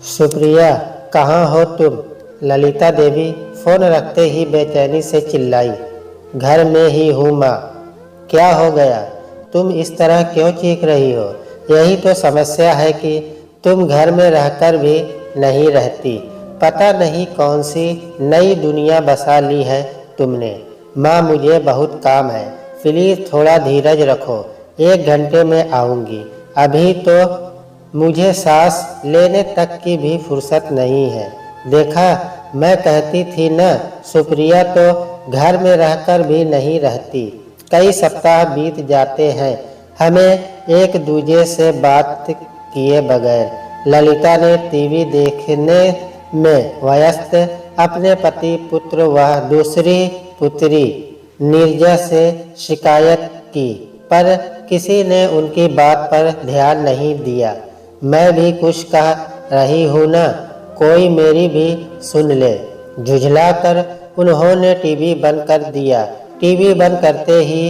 सुप्रिया, कहाँ हो तुम? ललिता देवी फोन रखते ही बेचैनी से चिल्लाई। घर में ही हूँ माँ। क्या हो गया? तुम इस तरह क्यों चीख रही हो? यही तो समस्या है कि तुम घर में रहकर भी नहीं रहती। पता नहीं कौन सी नई दुनिया बसा ली है तुमने। माँ, मुझे बहुत काम है, प्लीज थोड़ा धीरज रखो। 1 घंटे में आऊँगी। अभी तो मुझे सांस लेने तक की भी फुर्सत नहीं है। देखा, मैं कहती थी न। सुप्रिया तो घर में रहकर भी नहीं रहती। कई सप्ताह बीत जाते हैं हमें एक दूजे से बात किए बगैर। ललिता ने टीवी देखने में व्यस्त अपने पति, पुत्र व दूसरी पुत्री नीरजा से शिकायत की, पर किसी ने उनकी बात पर ध्यान नहीं दिया। मैं भी कुछ कह रही हूँ ना, कोई मेरी भी सुन ले। झुझलाकर उन्होंने टीवी बंद कर दिया। टीवी बंद करते ही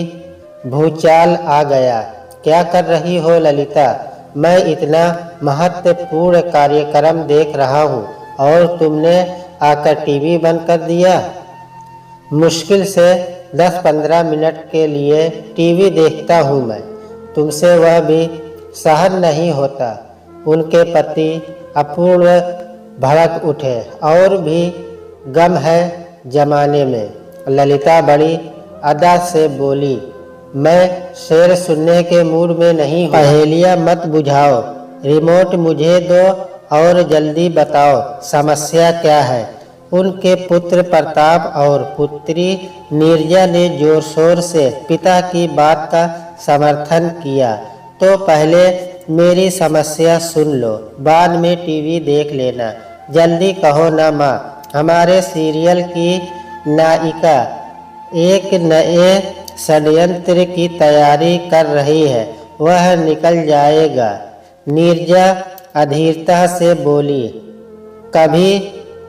भूचाल आ गया। क्या कर रही हो ललिता? मैं इतना महत्वपूर्ण कार्यक्रम देख रहा हूँ और तुमने आकर टीवी बंद कर दिया। मुश्किल से 10-15 मिनट के लिए टीवी देखता हूँ मैं, तुमसे वह भी सहन नहीं होता। उनके पति अपूर्ण भड़क उठे। और भी गम है जमाने में। ललिता बड़ी अदा से बोली, मैं शेर सुनने के मूड में नहीं हूँ। पहेलियाँ मत बुझाओ, रिमोट मुझे दो और जल्दी बताओ समस्या क्या है। उनके पुत्र प्रताप और पुत्री नीरजा ने जोर शोर से पिता की बात का समर्थन किया। तो पहले मेरी समस्या सुन लो, बाद में टीवी देख लेना। जल्दी कहो ना माँ। हमारे सीरियल की नायिका एक नए षड्यंत्र की तैयारी कर रही है, वह निकल जाएगा। नीरजा अधीरता से बोली, कभी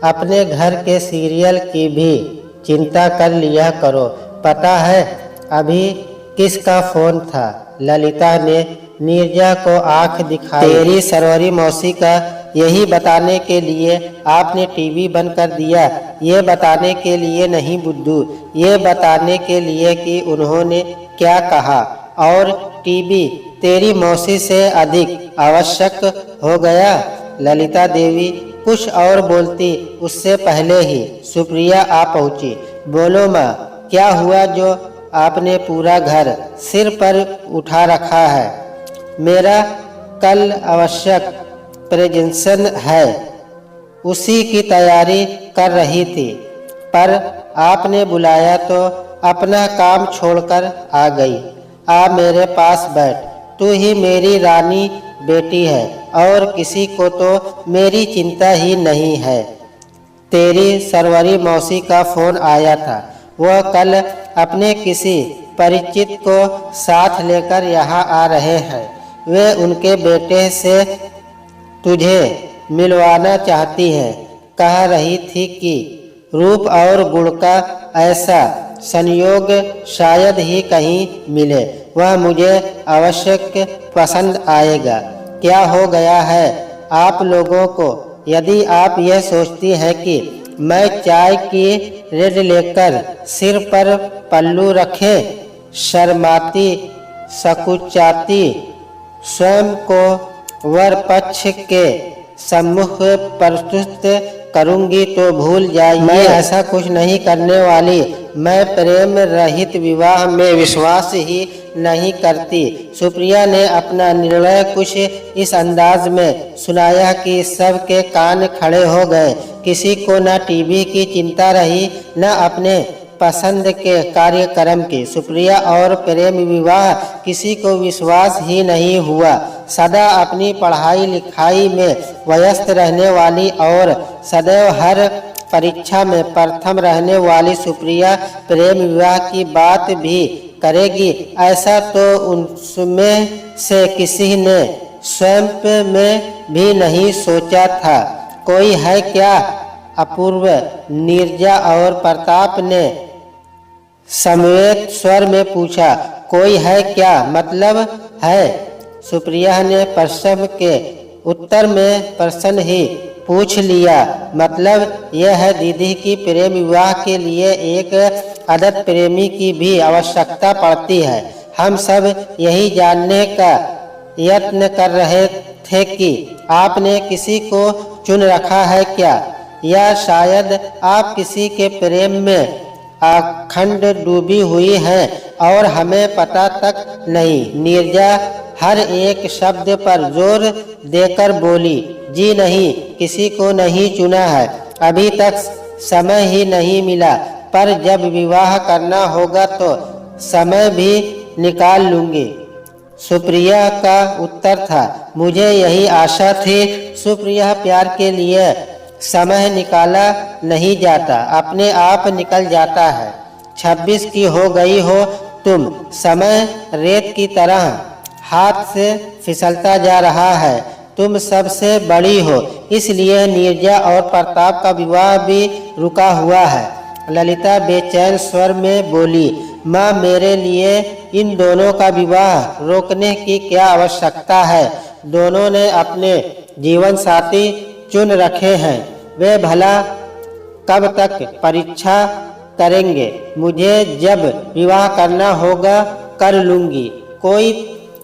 अपने घर के सीरियल की भी चिंता कर लिया करो। पता है अभी किसका फोन था? ललिता ने नीरजा को आंख दिखाई। तेरी सरवरी मौसी का। यही बताने के लिए आपने टीवी बंद कर दिया? ये बताने के लिए नहीं बुद्धू, ये बताने के लिए कि उन्होंने क्या कहा। और टीवी तेरी मौसी से अधिक आवश्यक हो गया। ललिता देवी कुछ और बोलती उससे पहले ही सुप्रिया आ पहुंची। बोलो माँ, क्या हुआ जो आपने पूरा घर सिर पर उठा रखा है? मेरा कल आवश्यक प्रेजेंटेशन है, उसी की तैयारी कर रही थी, पर आपने बुलाया तो अपना काम छोड़कर आ गई। आ मेरे पास बैठ। तू ही मेरी रानी बेटी है और किसी को तो मेरी चिंता ही नहीं है। तेरी सरवरी मौसी का फोन आया था। वह कल अपने किसी परिचित को साथ लेकर यहाँ आ रहे हैं। वे उनके बेटे से तुझे मिलवाना चाहती हैं। कह रही थी कि रूप और गुण का ऐसा संयोग शायद ही कहीं मिले। वह मुझे आवश्यक पसंद आएगा। क्या हो गया है आप लोगों को? यदि आप यह सोचती हैं कि मैं चाय की रेड लेकर सिर पर पल्लू रखे शर्माती सकुचाती स्वयं को वर पक्ष के सम्मुख प्रस्तुत करूंगी तो भूल जाइए, मैं ऐसा कुछ नहीं करने वाली। मैं प्रेम रहित विवाह में विश्वास ही नहीं करती। सुप्रिया ने अपना निर्णय कुछ इस अंदाज में सुनाया कि सबके कान खड़े हो गए। किसी को न टीवी की चिंता रही, न अपने पसंद के कार्यक्रम की। सुप्रिया और प्रेम विवाह किसी को विश्वास ही नहीं हुआ। सदा अपनी पढ़ाई लिखाई में व्यस्त रहने वाली और सदैव हर परीक्षा में प्रथम रहने वाली सुप्रिया प्रेम विवाह की बात भी करेगी, ऐसा तो उनमें से किसी ने स्वयं में भी नहीं सोचा था। कोई है क्या? अपूर्व, नीरजा और प्रताप ने समवेत स्वर में पूछा। कोई है क्या मतलब है? सुप्रिया ने प्रश्न के उत्तर में प्रश्न ही पूछ लिया। मतलब यह है दीदी की प्रेम विवाह के लिए एक आदत प्रेमी की भी आवश्यकता पड़ती है। हम सब यही जानने का यत्न कर रहे थे कि आपने किसी को चुन रखा है क्या, या शायद आप किसी के प्रेम में अखंड डूबी हुई हैं और हमें पता तक नहीं। नीरजा हर एक शब्द पर जोर देकर बोली, जी नहीं, किसी को नहीं चुना है, अभी तक समय ही नहीं मिला, पर जब विवाह करना होगा तो समय भी निकाल लूंगी। सुप्रिया का उत्तर था, मुझे यही आशा थी। सुप्रिया प्यार के लिए समय निकाला नहीं जाता, अपने आप निकल जाता है। 26 की हो गई हो तुम, समय रेत की तरह हाथ से फिसलता जा रहा है। तुम सबसे बड़ी हो, इसलिए नीरजा और प्रताप का विवाह भी रुका हुआ है। ललिता बेचैन स्वर में बोली, माँ, मेरे लिए इन दोनों का विवाह रोकने की क्या आवश्यकता है? दोनों ने अपने जीवन साथी चुन रखे हैं, वे भला कब तक परीक्षा करेंगे? मुझे जब विवाह करना होगा कर लूंगी। कोई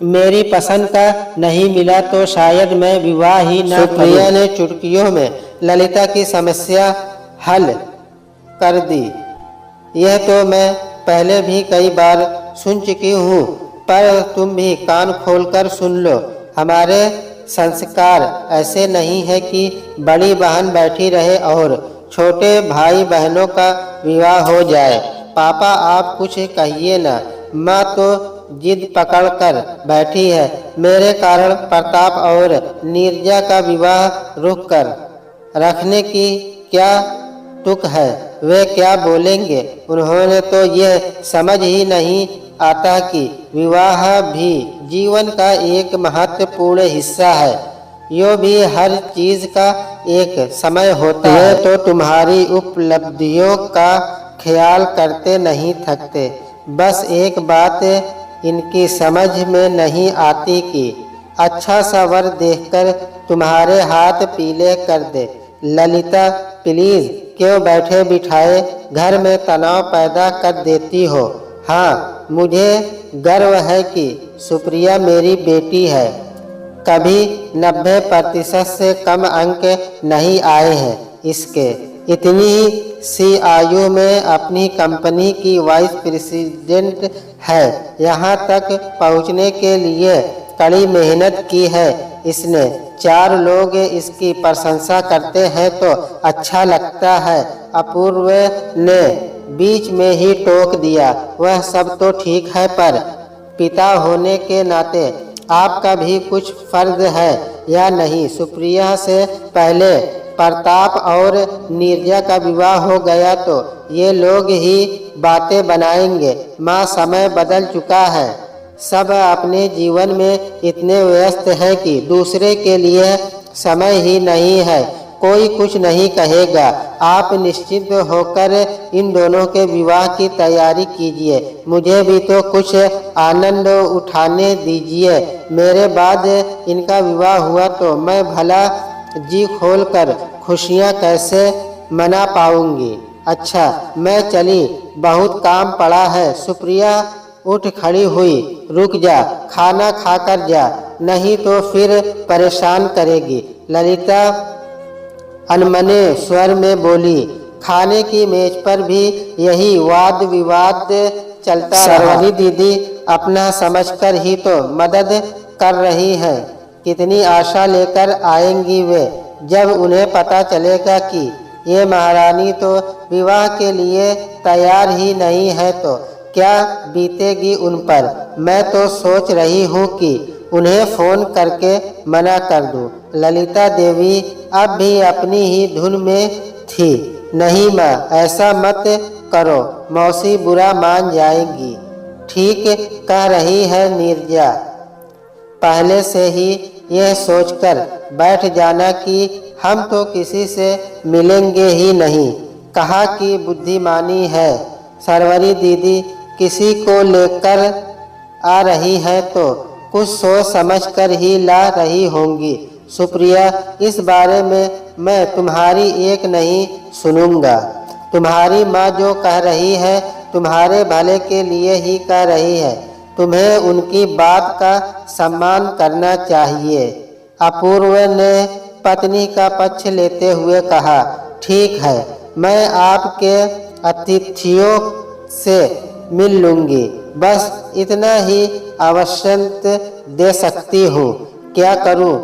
मेरी पसंद का नहीं मिला तो शायद मैं विवाह ही न करूं। सुप्रिया ने चुटकियों में ललिता की समस्या हल कर दी। यह तो मैं पहले भी कई बार सुन चुकी हूँ, पर तुम भी कान खोलकर सुन लो। हमारे संस्कार ऐसे नहीं है कि बड़ी बहन बैठी रहे और छोटे भाई बहनों का विवाह हो जाए। पापा, आप कुछ कहिए ना। माँ तो जिद पकड़ कर बैठी है। मेरे कारण प्रताप और नीरजा का विवाह रुक कर रखने की क्या तुक है? वे क्या बोलेंगे? उन्होंने तो यह समझ ही नहीं आता कि विवाह भी जीवन का एक महत्वपूर्ण हिस्सा है। यो भी हर चीज का एक समय होता है। वे तो तुम्हारी उपलब्धियों का ख्याल करते नहीं थकते। बस एक बात इनकी समझ में नहीं आती कि अच्छा सा वर देखकर तुम्हारे हाथ पीले कर दे। ललिता, प्लीज, क्यों बैठे बिठाए घर में तनाव पैदा कर देती हो? हाँ, मुझे गर्व है कि सुप्रिया मेरी बेटी है। कभी 90% से कम अंक नहीं आए हैं इसके। इतनी सी आयु में अपनी कंपनी की वाइस प्रेसिडेंट है। यहाँ तक पहुँचने के लिए कड़ी मेहनत की है इसने। 4 लोग इसकी प्रशंसा करते हैं तो अच्छा लगता है। अपूर्व ने बीच में ही टोक दिया, वह सब तो ठीक है, पर पिता होने के नाते आपका भी कुछ फर्ज है या नहीं? सुप्रिया से पहले प्रताप और नीरजा का विवाह हो गया तो ये लोग ही बातें बनाएंगे। माँ, समय बदल चुका है। सब अपने जीवन में इतने व्यस्त हैं कि दूसरे के लिए समय ही नहीं है। कोई कुछ नहीं कहेगा। आप निश्चिंत होकर इन दोनों के विवाह की तैयारी कीजिए। मुझे भी तो कुछ आनंद उठाने दीजिए। मेरे बाद इनका विवाह हुआ तो मैं भला जी खोलकर खुशियाँ कैसे मना पाऊंगी? अच्छा, मैं चली, बहुत काम पड़ा है। सुप्रिया उठ खड़ी हुई। रुक जा, खाना खाकर जा, नहीं तो फिर परेशान करेगी। ललिता अनमने स्वर में बोली। खाने की मेज पर भी यही वाद विवाद चलता रहा। सरवरी दीदी अपना समझकर ही तो मदद कर रही हैं। कितनी आशा लेकर आएंगी वे जब उन्हें पता चलेगा कि ये महारानी तो विवाह के लिए तैयार ही नहीं है, तो क्या बीतेगी उन पर? मैं तो सोच रही हूँ कि उन्हें फोन करके मना कर दूँ। ललिता देवी अब भी अपनी ही धुन में थी। नहीं माँ, ऐसा मत करो, मौसी बुरा मान जाएगी। ठीक कह रही है नीरजा। पहले से ही यह सोचकर बैठ जाना कि हम तो किसी से मिलेंगे ही नहीं। कहा कि बुद्धिमानी है। सरवरी दीदी किसी को लेकर आ रही है तो कुछ सोच समझ कर ही ला रही होंगी। सुप्रिया, इस बारे में मैं तुम्हारी एक नहीं सुनूंगा। तुम्हारी माँ जो कह रही है तुम्हारे भले के लिए ही कह रही है। तुम्हें उनकी बात का सम्मान करना चाहिए। अपूर्व ने पत्नी का पक्ष लेते हुए कहा, ठीक है, मैं आपके अतिथियों से मिल लूंगी, बस इतना ही अवश्यंत दे सकती हूँ। क्या करूँ?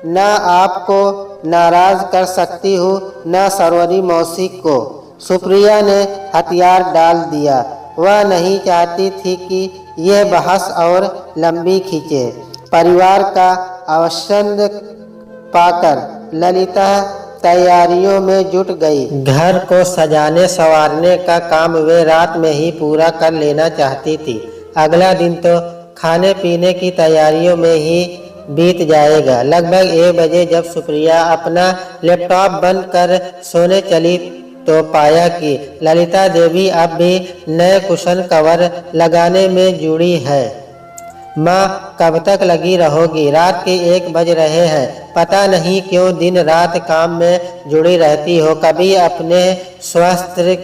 न आपको नाराज कर सकती हूँ न सरवरी मौसी को। सुप्रिया ने हथियार डाल दिया। वह नहीं चाहती थी कि यह बहस और लंबी खींचे। परिवार का अवसर पाकर ललिता तैयारियों में जुट गई। घर को सजाने संवारने का काम वे रात में ही पूरा कर लेना चाहती थी। अगला दिन तो खाने पीने की तैयारियों में ही बीत जाएगा। लगभग 1 बजे जब सुप्रिया अपना लैपटॉप बंद कर सोने चली तो पाया कि ललिता देवी अब भी नए कुशन कवर लगाने में जुड़ी है। माँ, कब तक लगी रहोगी? रात के 1 बज रहे हैं। पता नहीं क्यों दिन रात काम में जुड़ी रहती हो। कभी अपने स्वास्थ्य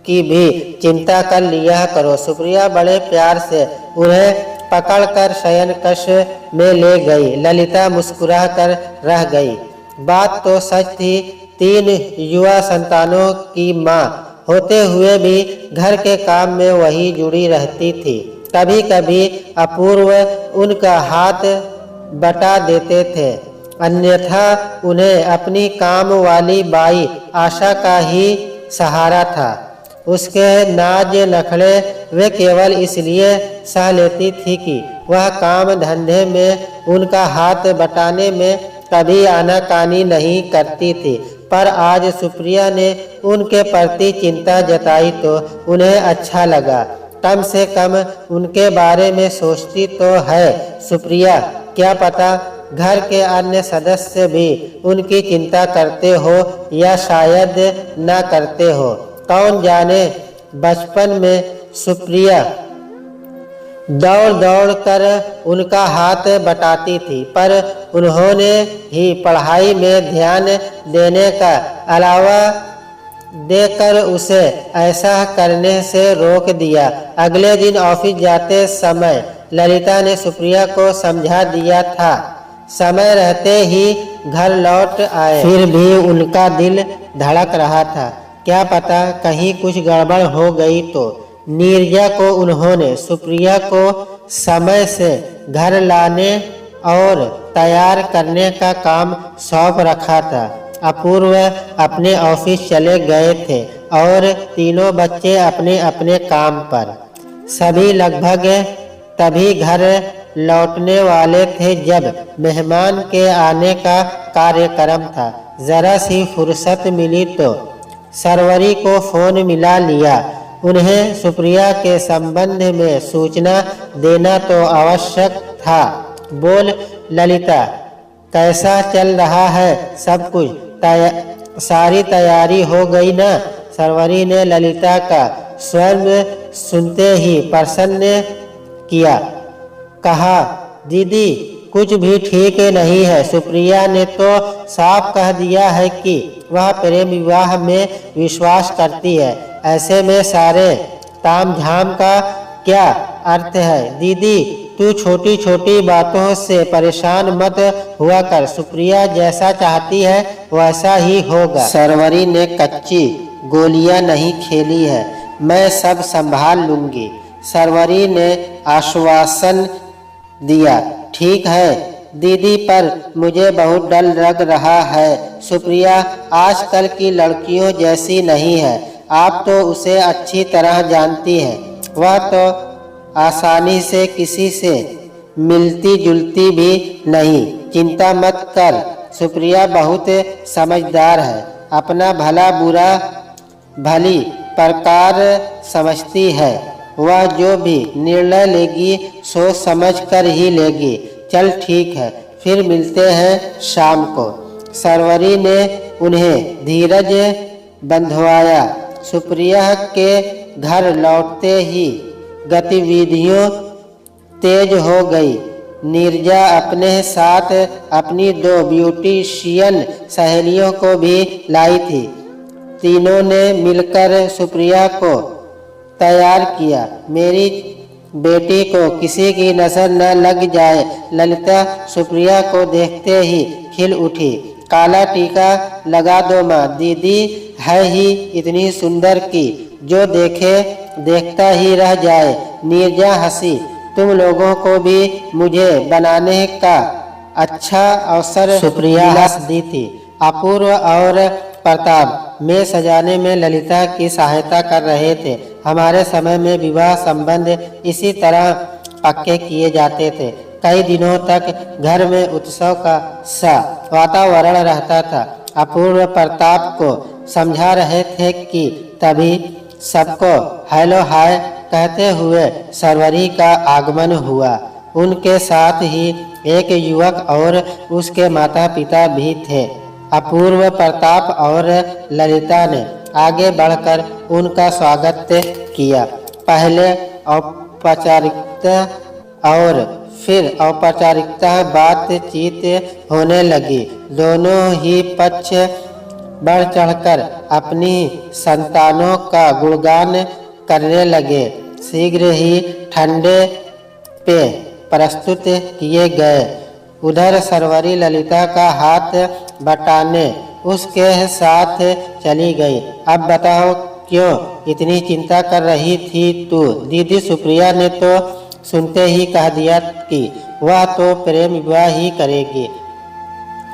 की भी चिंता कर लिया करो। सुप्रिया बड़े प्यार से उन्हें पकड़कर शयन कक्ष में ले गई। ललिता मुस्कुरा कर रह गई। बात तो सच थी। 3 युवा संतानों की माँ होते हुए भी घर के काम में वही जुड़ी रहती थी। कभी कभी अपूर्व उनका हाथ बटा देते थे, अन्यथा उन्हें अपनी काम वाली बाई आशा का ही सहारा था। उसके नाज नखड़े वे केवल इसलिए सह लेती थी कि वह काम धंधे में उनका हाथ बटाने में कभी आनाकानी नहीं करती थी। पर आज सुप्रिया ने उनके प्रति चिंता जताई तो उन्हें अच्छा लगा। कम से कम उनके बारे में सोचती तो है सुप्रिया। क्या पता घर के अन्य सदस्य भी उनकी चिंता करते हो या शायद न करते हो, कौन जाने। बचपन में सुप्रिया दौड़ दौड़ कर उनका हाथ बटाती थी, पर उन्होंने ही पढ़ाई में ध्यान देने का अलावा देकर उसे ऐसा करने से रोक दिया। अगले दिन ऑफिस जाते समय ललिता ने सुप्रिया को समझा दिया था। समय रहते ही घर लौट आए, फिर भी उनका दिल धड़क रहा था। क्या पता कहीं कुछ गड़बड़ हो गई तो। नीरजा को उन्होंने सुप्रिया को समय से घर लाने और तैयार करने का काम सौंप रखा था। अपूर्व अपने ऑफिस चले गए थे और तीनों बच्चे अपने अपने काम पर। सभी लगभग तभी घर लौटने वाले थे जब मेहमान के आने का कार्यक्रम था। जरा सी फुर्सत मिली तो सरवरी को फोन मिला लिया। उन्हें सुप्रिया के संबंध में सूचना देना तो आवश्यक था। बोल ललिता, कैसा चल रहा है सब कुछ? सारी तैयारी हो गई ना? सरवरी ने ललिता का स्वर सुनते ही प्रसन्न किया। कहा, दीदी कुछ भी ठीक नहीं है। सुप्रिया ने तो साफ कह दिया है कि वह प्रेम विवाह में विश्वास करती है। ऐसे में सारे ताम झाम का क्या अर्थ है? दीदी तू छोटी छोटी बातों से परेशान मत हुआ कर। सुप्रिया जैसा चाहती है वैसा ही होगा। सरवरी ने कच्ची गोलियां नहीं खेली है, मैं सब संभाल लूंगी। सरवरी ने आश्वासन दिया। ठीक है दीदी, पर मुझे बहुत डर लग रहा है। सुप्रिया आजकल की लड़कियों जैसी नहीं है। आप तो उसे अच्छी तरह जानती हैं। वह तो आसानी से किसी से मिलती जुलती भी नहीं। चिंता मत कर, सुप्रिया बहुत समझदार है। अपना भला बुरा भली प्रकार समझती है। वह जो भी निर्णय लेगी सोच समझ कर ही लेगी। चल ठीक है, फिर मिलते हैं शाम को। सरवरी ने उन्हें धीरज बंधवाया। सुप्रिया के घर लौटते ही गतिविधियों तेज हो गई। नीरजा अपने साथ अपनी 2 ब्यूटिशियन सहेलियों को भी लाई थी। तीनों ने मिलकर सुप्रिया को तैयार किया। मेरी बेटी को किसी की नजर न लग जाए। ललिता सुप्रिया को देखते ही खिल उठी। काला टीका लगा दो माँ, दीदी है ही इतनी सुंदर कि जो देखे देखता ही रह जाए। नीरजा हंसी। तुम लोगों को भी मुझे बनाने का अच्छा अवसर सुप्रिया हंस दी थी। अपूर्व और प्रताप में सजाने में ललिता की सहायता कर रहे थे। हमारे समय में विवाह संबंध इसी तरह पक्के किए जाते थे। कई दिनों तक घर में उत्सव का सा वातावरण रहता था। अपूर्व प्रताप को समझा रहे थे कि तभी सबको हेलो हाय कहते हुए सरवरी का आगमन हुआ। उनके साथ ही एक युवक और उसके माता पिता भी थे। अपूर्व प्रताप और ललिता ने आगे बढ़कर उनका स्वागत किया। पहले औपचारिकता और फिर औपचारिकता बातचीत होने लगी। दोनों ही पक्ष बढ़ चढ़कर अपनी संतानों का गुणगान करने लगे। शीघ्र ही ठंडे पेय प्रस्तुत किए गए। उधर सरवरी ललिता का हाथ बटाने उसके साथ चली गई। अब बताओ क्यों इतनी चिंता कर रही थी तू? दीदी सुप्रिया ने तो सुनते ही कह दिया कि वह तो प्रेम विवाह ही करेगी।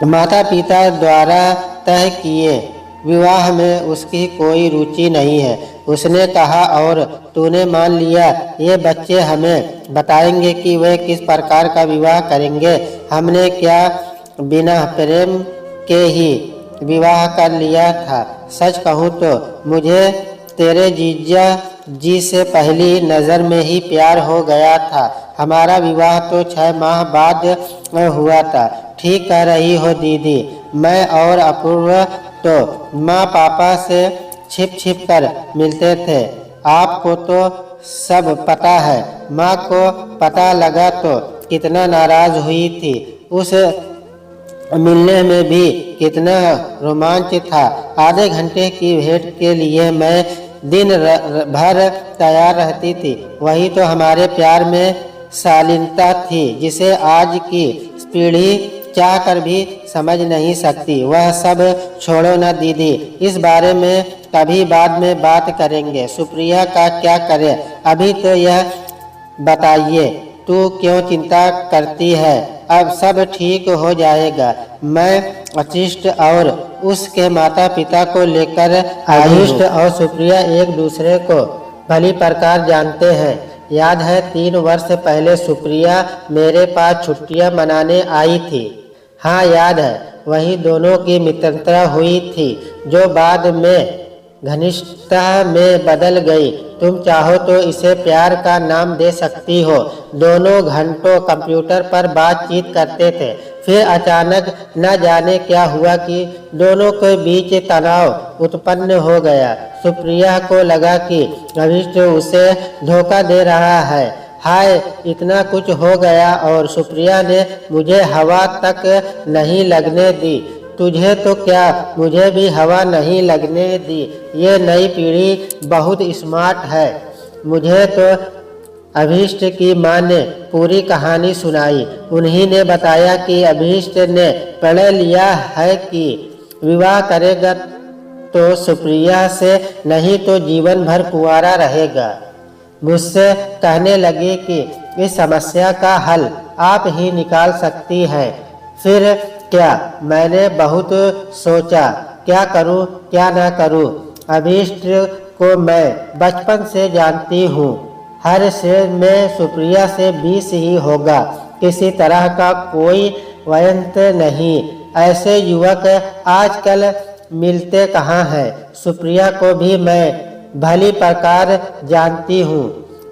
माता पिता द्वारा तय किए विवाह में उसकी कोई रुचि नहीं है, उसने कहा। और तूने मान लिया। ये बच्चे हमें बताएंगे कि वे किस प्रकार का विवाह करेंगे। हमने क्या बिना प्रेम के ही विवाह कर लिया था? सच कहूँ तो मुझे तेरे जीजा जी से पहली नज़र में ही प्यार हो गया था। हमारा विवाह तो 6 माह बाद हुआ था। ठीक कह रही हो दीदी। मैं और अपूर्व तो माँ पापा से छिप छिप कर मिलते थे। आपको तो सब पता है। माँ को पता लगा तो कितना नाराज हुई थी। उस मिलने में भी कितना रोमांच था। आधे घंटे की भेंट के लिए मैं दिन भर तैयार रहती थी। वही तो हमारे प्यार में शालीनता थी जिसे आज की पीढ़ी चाह कर भी समझ नहीं सकती। वह सब छोड़ो ना दीदी, इस बारे में कभी बाद में बात करेंगे। सुप्रिया का क्या करे? अभी तो यह बताइए तू क्यों चिंता करती है? अब सब ठीक हो जाएगा। मैं वशिष्ठ और उसके माता पिता को लेकर वशिष्ठ और सुप्रिया एक दूसरे को भली प्रकार जानते हैं। याद है 3 वर्ष पहले सुप्रिया मेरे पास छुट्टियां मनाने आई थी। हाँ याद है। वही दोनों की मित्रता हुई थी जो बाद में घनिष्ठता में बदल गई। तुम चाहो तो इसे प्यार का नाम दे सकती हो। दोनों घंटों कंप्यूटर पर बातचीत करते थे। फिर अचानक न जाने क्या हुआ कि दोनों के बीच तनाव उत्पन्न हो गया। सुप्रिया को लगा कि वशिष्ठ उसे धोखा दे रहा है। हाय इतना कुछ हो गया और सुप्रिया ने मुझे हवा तक नहीं लगने दी। तुझे तो क्या, मुझे भी हवा नहीं लगने दी। ये नई पीढ़ी बहुत स्मार्ट है। मुझे तो अभीष्ट की माँ ने पूरी कहानी सुनाई। उन्हीं ने बताया कि अभीष्ट ने प्रण लिया है कि विवाह करेगा तो सुप्रिया से, नहीं तो जीवन भर कुंवारा रहेगा। मुझसे कहने लगे कि इस समस्या का हल आप ही निकाल सकती हैं। फिर क्या? मैंने बहुत सोचा क्या करूं क्या ना करूं। अभीष्ट को मैं बचपन से जानती हूं। हर से में सुप्रिया से 20 ही होगा। किसी तरह का कोई वयंत नहीं। ऐसे युवक आजकल मिलते कहाँ हैं। सुप्रिया को भी मैं भली प्रकार जानती हूँ।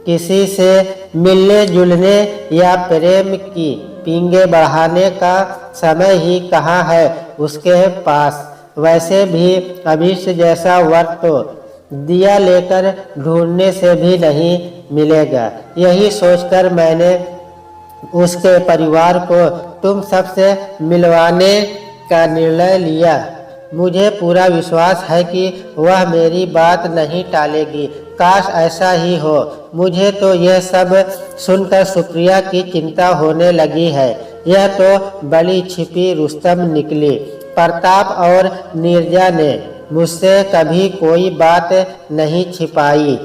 किसी से मिलने जुलने या प्रेम की पींगे बढ़ाने का समय ही कहाँ है उसके पास। वैसे भी अभीष्ट जैसा वर तो दिया लेकर ढूंढने से भी नहीं मिलेगा। यही सोचकर मैंने उसके परिवार को तुम सबसे मिलवाने का निर्णय लिया। मुझे पूरा विश्वास है कि वह मेरी बात नहीं टालेगी। काश ऐसा ही हो। मुझे तो यह सब सुनकर सुप्रिया की चिंता होने लगी है। यह तो बड़ी छिपी रुस्तम निकली। प्रताप और नीरजा ने मुझसे कभी कोई बात नहीं छिपाई।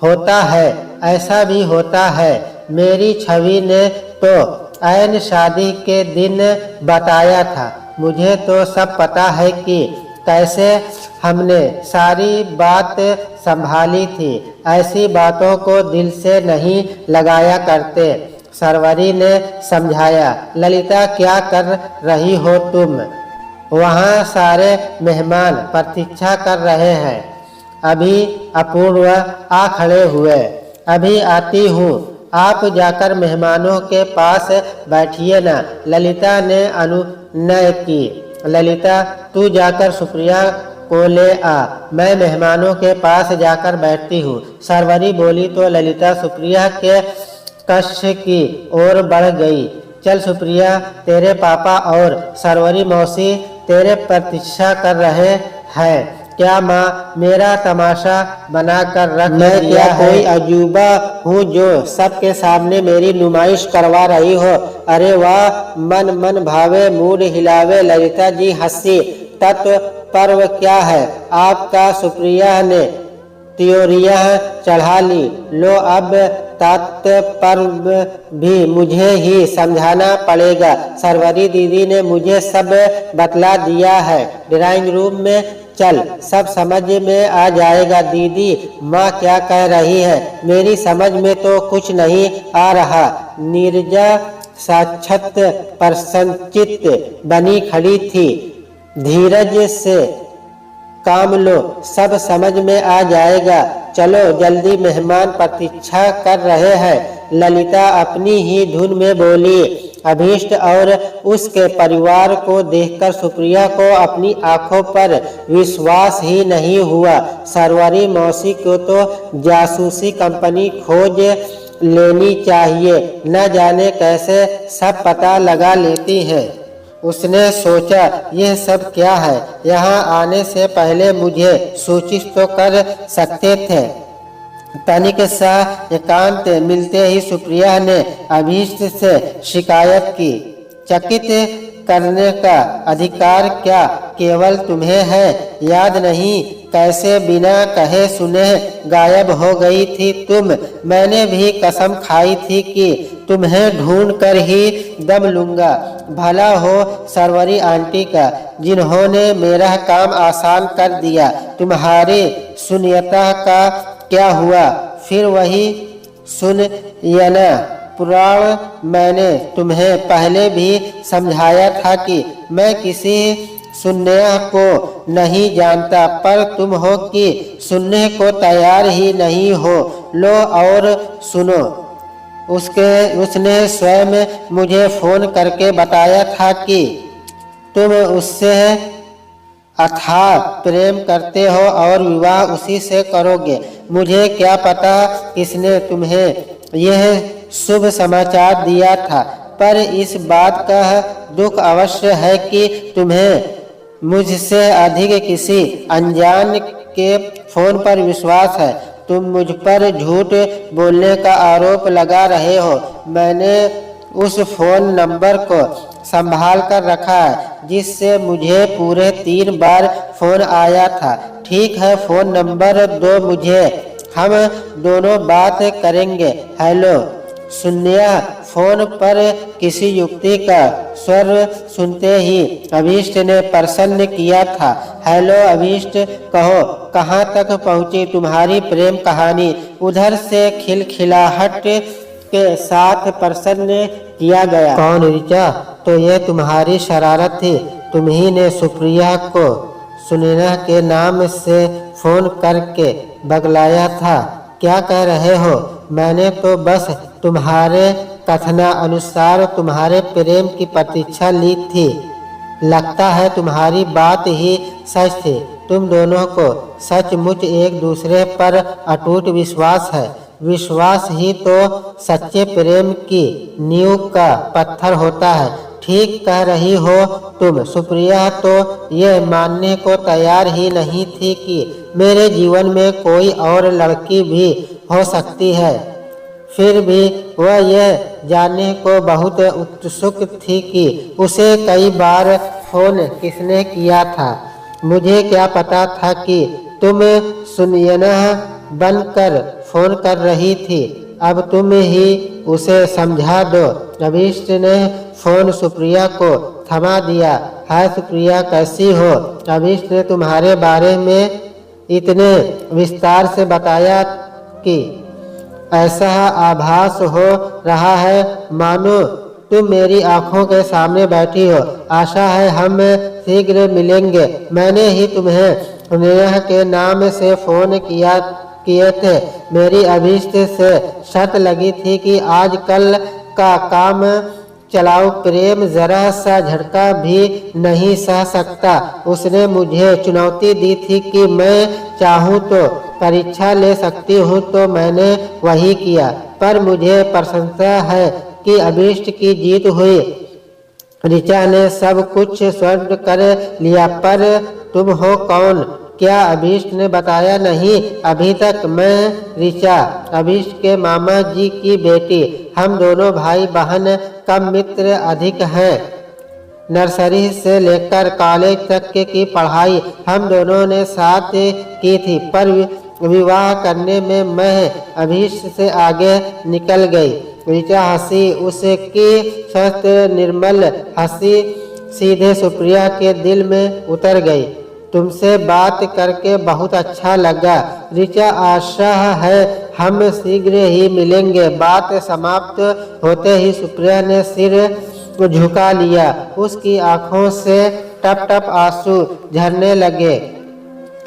होता है, ऐसा भी होता है। मेरी छवि ने तो ऐन शादी के दिन बताया था। मुझे तो सब पता है कि कैसे हमने सारी बात संभाली थी। ऐसी बातों को दिल से नहीं लगाया करते। सरवरी ने समझाया। ललिता, क्या कर रही हो तुम? वहाँ सारे मेहमान प्रतीक्षा कर रहे हैं। अभी अपूर्व आ खड़े हुए। अभी आती हूँ। आप जाकर मेहमानों के पास बैठिए ना, ललिता ने अनुनय की। ललिता, तू जाकर सुप्रिया को ले आ, मैं मेहमानों के पास जाकर बैठती हूँ। सरवरी बोली तो ललिता सुप्रिया के कक्ष की ओर बढ़ गई। चल सुप्रिया, तेरे पापा और सरवरी मौसी तेरे प्रतीक्षा कर रहे हैं। क्या माँ मेरा तमाशा बना कर रख दिया है? मैं क्या कोई अजूबा हूँ जो सबके सामने मेरी नुमाइश करवा रही हो? अरे वाह, मन मन भावे मूड हिलावे। ललिता जी हंसी। तत्व पर्व क्या है आपका? सुप्रिया ने त्योरियां चढ़ा ली। लो, अब तात्पर्य भी मुझे ही समझाना पड़ेगा। सरवरी दीदी ने मुझे सब बतला दिया है। ड्राइंग रूम में चल, सब समझ में आ जाएगा। दीदी, माँ क्या कह रही है? मेरी समझ में तो कुछ नहीं आ रहा। नीरजा साक्षात प्रसन्नचित्त बनी खड़ी थी। धीरज से काम लो, सब समझ में आ जाएगा। चलो जल्दी, मेहमान प्रतीक्षा कर रहे हैं। ललिता अपनी ही धुन में बोली। अभीष्ट और उसके परिवार को देखकर सुप्रिया को अपनी आंखों पर विश्वास ही नहीं हुआ। सरवरी मौसी को तो जासूसी कंपनी खोज लेनी चाहिए। न जाने कैसे सब पता लगा लेती है। उसने सोचा, यह सब क्या है? यहाँ आने से पहले मुझे सूचित तो कर सकते थे। तनिक सा एकांत मिलते ही सुप्रिया ने अभीष्ट से शिकायत की। चकित करने का अधिकार क्या केवल तुम्हें है? याद नहीं कैसे बिना कहे सुने गायब हो गई थी तुम? मैंने भी कसम खाई थी कि तुम्हें ढूंढ कर ही दम लूंगा। भला हो सरवरी आंटी का, जिन्होंने मेरा काम आसान कर दिया। तुम्हारी सुनियता का क्या हुआ? फिर वही सुनयना पुराण। मैंने तुम्हें पहले भी समझाया था कि मैं किसी सुनने को नहीं जानता, पर तुम हो कि सुनने को तैयार ही नहीं हो। लो और सुनो। उसने स्वयं मुझे फोन करके बताया था कि तुम उससे अथाह प्रेम करते हो और विवाह उसी से करोगे। मुझे क्या पता किसने तुम्हें यह शुभ समाचार दिया था, पर इस बात का दुख अवश्य है कि तुम्हें मुझसे अधिक किसी अनजान के फोन पर विश्वास है। तुम मुझ पर झूठ बोलने का आरोप लगा रहे हो। मैंने उस फोन नंबर को संभाल कर रखा है जिससे मुझे पूरे 3 बार फोन आया था। ठीक है, फोन नंबर दो मुझे, हम दोनों बात करेंगे। हेलो। सुनिया फोन पर किसी युक्ति का स्वर सुनते ही अभीष्ट ने प्रसन्न किया था। हेलो अभीष्ट, कहो कहाँ तक पहुँची तुम्हारी प्रेम कहानी? उधर से खिलखिलाहट के साथ प्रसन्न किया गया। कौन ऋचा? तो ये तुम्हारी शरारत थी। तुम्ही ने सुप्रिया को सुनैना के नाम से फोन करके बगलाया था। क्या कह रहे हो? मैंने तो बस तुम्हारे कथना अनुसार तुम्हारे प्रेम की प्रतीक्षा ली थी। लगता है तुम्हारी बात ही सच थी। तुम दोनों को सचमुच एक दूसरे पर अटूट विश्वास है। विश्वास ही तो सच्चे प्रेम की नींव का पत्थर होता है। ठीक कह रही हो तुम। सुप्रिया तो ये मानने को तैयार ही नहीं थी कि मेरे जीवन में कोई और लड़की भी हो सकती है। फिर भी वह यह जानने को बहुत उत्सुक थी कि उसे कई बार फोन किसने किया था। मुझे क्या पता था कि तुम सुनयना बनकर फोन कर रही थी। अब तुम ही उसे समझा दो। अभीष्ट ने फोन सुप्रिया को थमा दिया। हाय सुप्रिया, कैसी हो? अभीष्ट ने तुम्हारे बारे में इतने विस्तार से बताया कि ऐसा आभास हो रहा है मानो तुम मेरी आंखों के सामने बैठी हो। आशा है हम शीघ्र मिलेंगे। मैंने ही तुम्हें नेहा के नाम से फोन किए थे। मेरी अभीष्ट से शर्त लगी थी कि आजकल का काम चलाओ प्रेम जरा सा झटका भी नहीं सह सकता। उसने मुझे चुनौती दी थी कि मैं चाहूँ तो परीक्षा ले सकती हूँ, तो मैंने वही किया। पर मुझे प्रशंसा है कि अभीष्ट की जीत हुई। ऋचा ने सब कुछ स्वर्ण कर लिया। पर तुम हो कौन? क्या अभीष्ट ने बताया नहीं अभी तक? मैं ऋचा, अभीष्ट के मामा जी की बेटी। हम दोनों भाई बहन कम मित्र अधिक हैं। नर्सरी से लेकर कॉलेज तक की पढ़ाई हम दोनों ने साथ की थी। पर विवाह करने में मैं अभीष्ट से आगे निकल गई। ऋचा हंसी। उसकी स्वस्थ निर्मल हंसी सीधे सुप्रिया के दिल में उतर गई। तुमसे बात करके बहुत अच्छा लगा ऋचा। आशा है हम शीघ्र ही मिलेंगे। बात समाप्त होते ही सुप्रिया ने सिर झुका लिया। उसकी आंखों से टप टप आंसू झरने लगे।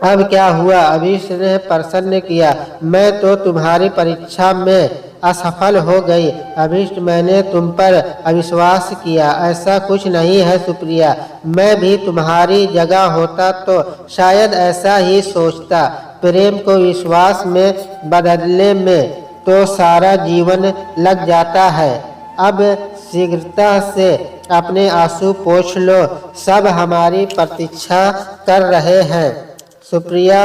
अब क्या हुआ? अभीष्ट ने प्रश्न किया। मैं तो तुम्हारी परीक्षा में असफल हो गई अभीष्ट। मैंने तुम पर अविश्वास किया। ऐसा कुछ नहीं है सुप्रिया। मैं भी तुम्हारी जगह होता तो शायद ऐसा ही सोचता। प्रेम को विश्वास में बदलने में तो सारा जीवन लग जाता है। अब शीघ्रता से अपने आंसू पोंछ लो। सब हमारी प्रतीक्षा कर रहे हैं। सुप्रिया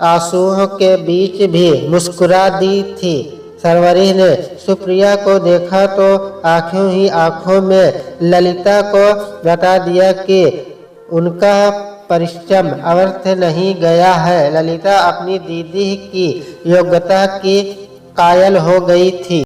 आंसुओं के बीच भी मुस्कुरा दी थी। सरवरी ने सुप्रिया को देखा तो आंखों ही आंखों में ललिता को बता दिया कि उनका परिश्रम व्यर्थ नहीं गया है। ललिता अपनी दीदी की योग्यता की कायल हो गई थी।